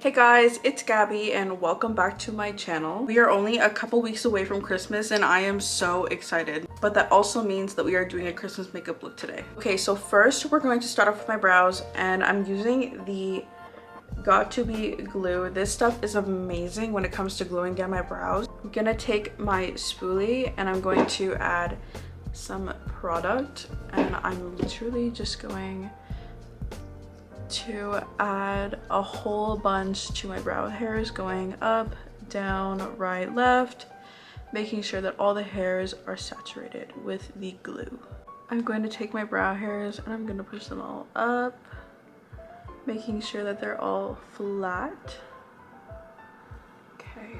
Hey guys, it's Gabby and welcome back to my channel. We are only a couple weeks away from Christmas and I am so excited. But that also means that we are doing a Christmas makeup look today. Okay, so first we're going to start off with my brows and I'm using the Got2b glue. This stuff is amazing when it comes to gluing down my brows. I'm gonna take my spoolie and I'm going to add some product and I'm literally just going to add a whole bunch to my brow hairs, going up, down, right, left, making sure that all the hairs are saturated with the glue. I'm going to take my brow hairs and I'm going to push them all up, making sure that they're all flat. Okay.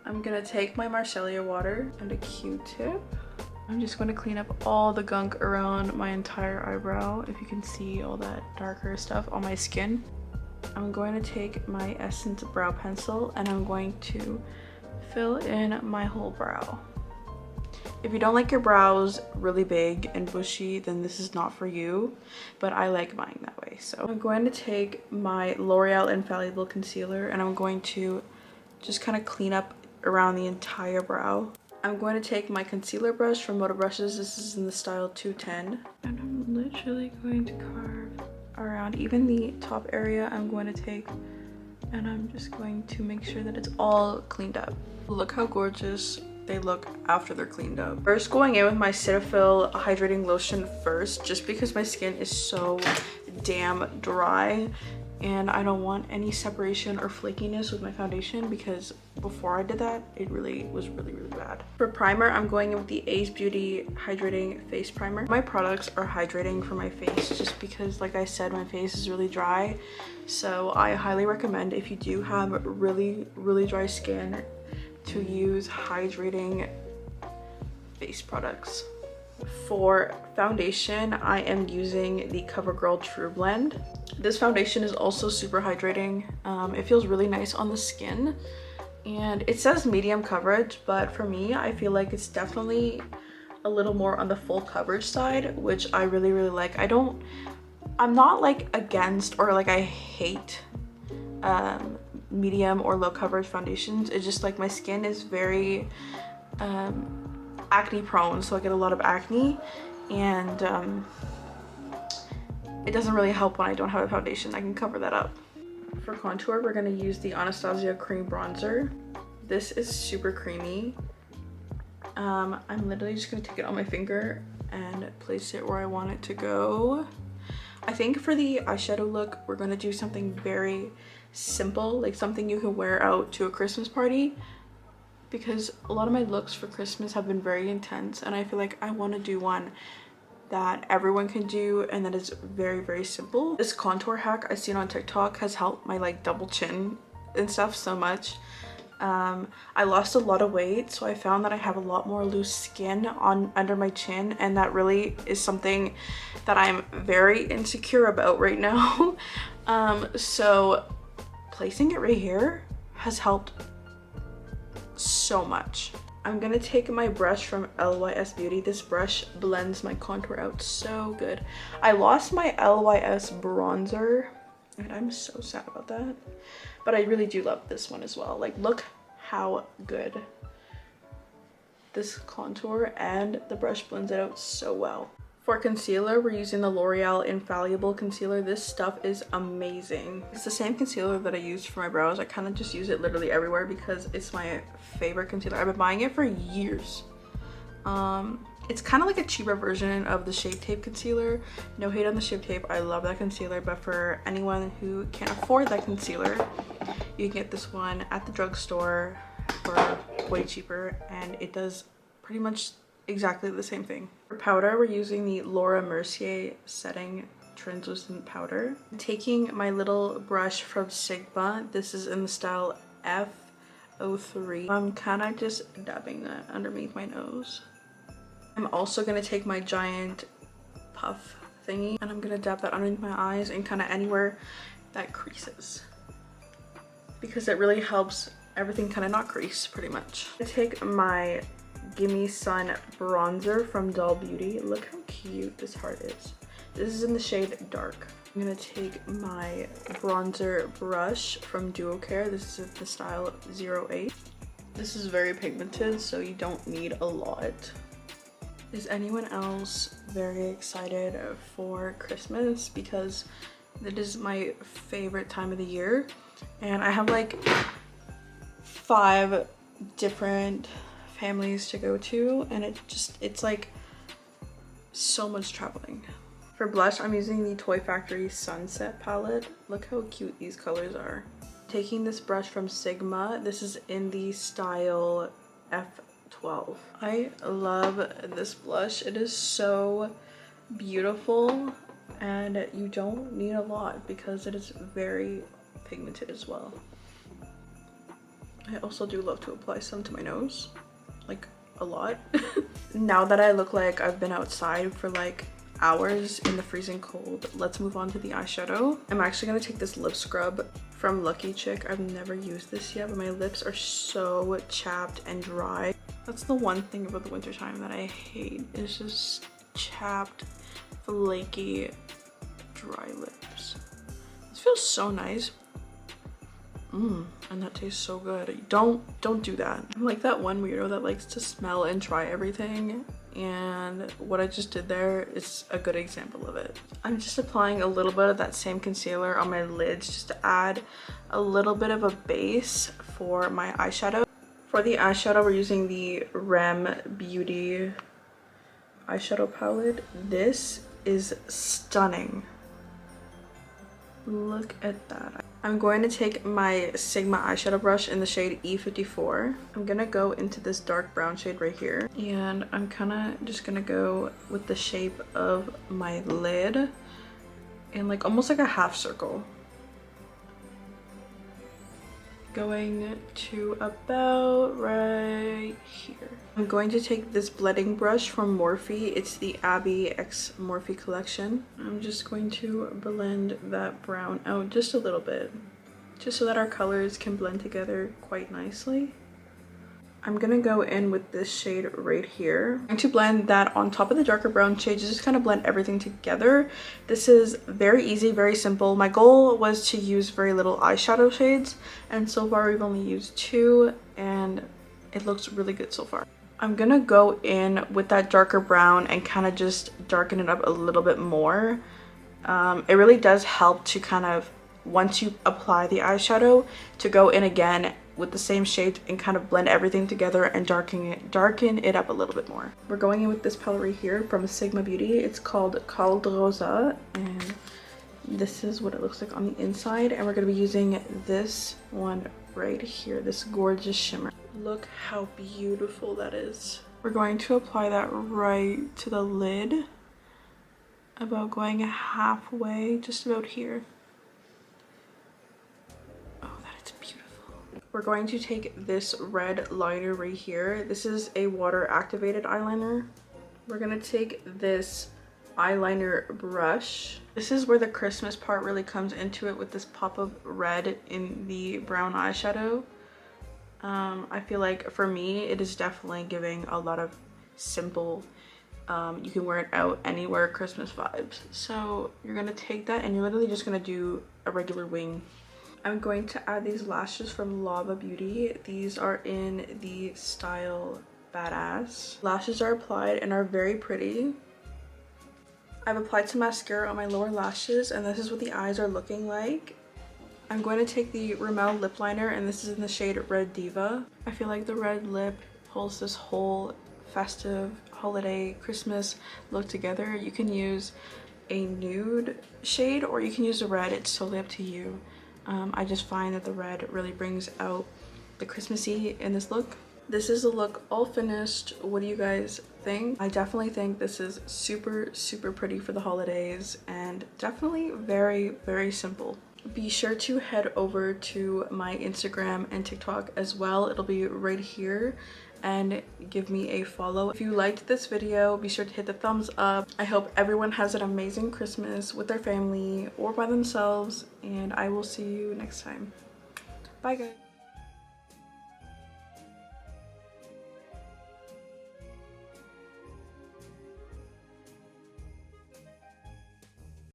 I'm going to take my micellar water and a Q-tip. I'm just going to clean up all the gunk around my entire eyebrow. If you can see all that darker stuff on my skin. I'm going to take my Essence brow pencil and I'm going to fill in my whole brow. If you don't like your brows really big and bushy, then this is not for you, but I like mine that way. So I'm going to take my L'Oreal Infallible concealer and I'm going to just kind of clean up around the entire brow. I'm going to take my concealer brush from Motor Brushes. This is in the style 210. And I'm literally going to carve around even the top area. I'm going to take and I'm just going to make sure that it's all cleaned up. Look how gorgeous they look after they're cleaned up. First, going in with my Cetaphil hydrating lotion first, just because my skin is so damn dry and I don't want any separation or flakiness with my foundation, because before I did that it was really bad. For primer, I'm going in with the Ace Beauty hydrating face primer. My products are hydrating for my face just because, like I said, my face is really dry, so I highly recommend, if you do have really dry skin, to use hydrating face products. For foundation, I am using the CoverGirl True Blend. This foundation is also super hydrating. It feels really nice on the skin and it says medium coverage, but for me, I feel like it's definitely a little more on the full coverage side, which I really like. I'm not like against or like I hate medium or low coverage foundations. It's just like my skin is very acne prone, so I get a lot of acne and it doesn't really help when I don't have a foundation. I can cover that up. For contour, we're going to use the Anastasia Cream Bronzer. This is super creamy. I'm literally just going to take it on my finger and place it where I want it to go. I think for the eyeshadow look, we're going to do something very simple, like something you can wear out to a Christmas party, because a lot of my looks for Christmas have been very intense and I feel like I want to do one that everyone can do and that is very simple. This contour hack I seen on TikTok has helped my like double chin and stuff so much. I lost a lot of weight, so I found that I have a lot more loose skin under my chin, and that really is something that I'm very insecure about right now. So placing it right here has helped so much. I'm gonna take my brush from LYS Beauty. This brush blends my contour out so good. I lost my LYS bronzer and I'm so sad about that, but I really do love this one as well. Like, look how good this contour and the brush blends it out so well. For concealer, we're using the L'Oreal Infallible concealer. This stuff is amazing. It's the same concealer that I used for my brows. I kind of just use it literally everywhere because it's my favorite concealer. I've been buying it for years. It's kind of like a cheaper version of the Shape Tape concealer. No hate on the Shape Tape. I love that concealer, but for anyone who can't afford that concealer, you can get this one at the drugstore for way cheaper, and it does pretty much exactly the same thing. For powder, we're using the Laura Mercier Setting Translucent Powder. I'm taking my little brush from Sigma. This is in the style F03. I'm kind of just dabbing that underneath my nose. I'm also going to take my giant puff thingy and I'm going to dab that underneath my eyes and kind of anywhere that creases, because it really helps everything kind of not crease pretty much. I take my Gimme Sun bronzer from Doll Beauty. Look how cute this heart is. This is in the shade Dark. I'm gonna take my bronzer brush from Duo Care. This is the style 08. This is very pigmented, so you don't need a lot. Is anyone else very excited for Christmas? Because it is my favorite time of the year, and I have like 5 different families to go to, and it's like so much traveling. For blush, I'm using the Toy Factory Sunset palette. Look how cute these colors are. Taking this brush from Sigma. This is in the style F12. I love this blush. It is so beautiful, and you don't need a lot because it is very pigmented as well. I also do love to apply some to my nose, like a lot. Now that I look like I've been outside for like hours in the freezing cold, let's move on to the eyeshadow. I'm actually gonna take this lip scrub from Lucky Chick. I've never used this yet, but my lips are so chapped and dry. That's the one thing about the winter time that I hate, is just chapped, flaky, dry lips. This feels so nice. And that tastes so good. Don't do that. I'm like that one weirdo that likes to smell and try everything, and what I just did there is a good example of it. I'm just applying a little bit of that same concealer on my lids just to add a little bit of a base for my eyeshadow. For the eyeshadow, we're using the Rem Beauty eyeshadow palette. This is stunning. Look at that. I'm going to take my Sigma eyeshadow brush in the shade E54. I'm gonna go into this dark brown shade right here, and I'm kind of just gonna go with the shape of my lid in like almost like a half circle. Going to about right here. I'm going to take this blending brush from Morphe. It's the Abby X Morphe collection. I'm just going to blend that brown out just a little bit, just so that our colors can blend together quite nicely. I'm gonna go in with this shade right here. I'm going to blend that on top of the darker brown shade, just kind of blend everything together. This is very easy, very simple. My goal was to use very little eyeshadow shades, and so far we've only used 2, and it looks really good so far. I'm gonna go in with that darker brown and kind of just darken it up a little bit more. It really does help to kind of, once you apply the eyeshadow, to go in again with the same shade and kind of blend everything together and darken it up a little bit more. We're going in with this palette right here from Sigma Beauty. It's called Cald Rosa, and this is what it looks like on the inside, and we're going to be using this one right here, this gorgeous shimmer. Look how beautiful that is. We're going to apply that right to the lid, about going halfway, just about here. We're going to take this red liner right here. This is a water activated eyeliner. We're gonna take this eyeliner brush. This is where the Christmas part really comes into it, with this pop of red in the brown eyeshadow. I feel like for me, it is definitely giving a lot of simple, you can wear it out anywhere Christmas vibes. So you're gonna take that and you're literally just gonna do a regular wing. I'm going to add these lashes from Lava Beauty. These are in the style Badass. Lashes are applied and are very pretty. I've applied some mascara on my lower lashes, and this is what the eyes are looking like. I'm going to take the Rimmel lip liner, and this is in the shade Red Diva. I feel like the red lip pulls this whole festive holiday Christmas look together. You can use a nude shade or you can use a red. It's totally up to you. I just find that the red really brings out the Christmassy in this look. This is the look all finished. What do you guys think? I definitely think this is super, super pretty for the holidays, and definitely very, very simple. Be sure to head over to my Instagram and TikTok as well. It'll be right here, and give me a follow. If you liked this video, be sure to hit the thumbs up. I hope everyone has an amazing Christmas with their family or by themselves, and I will see you next time. Bye guys.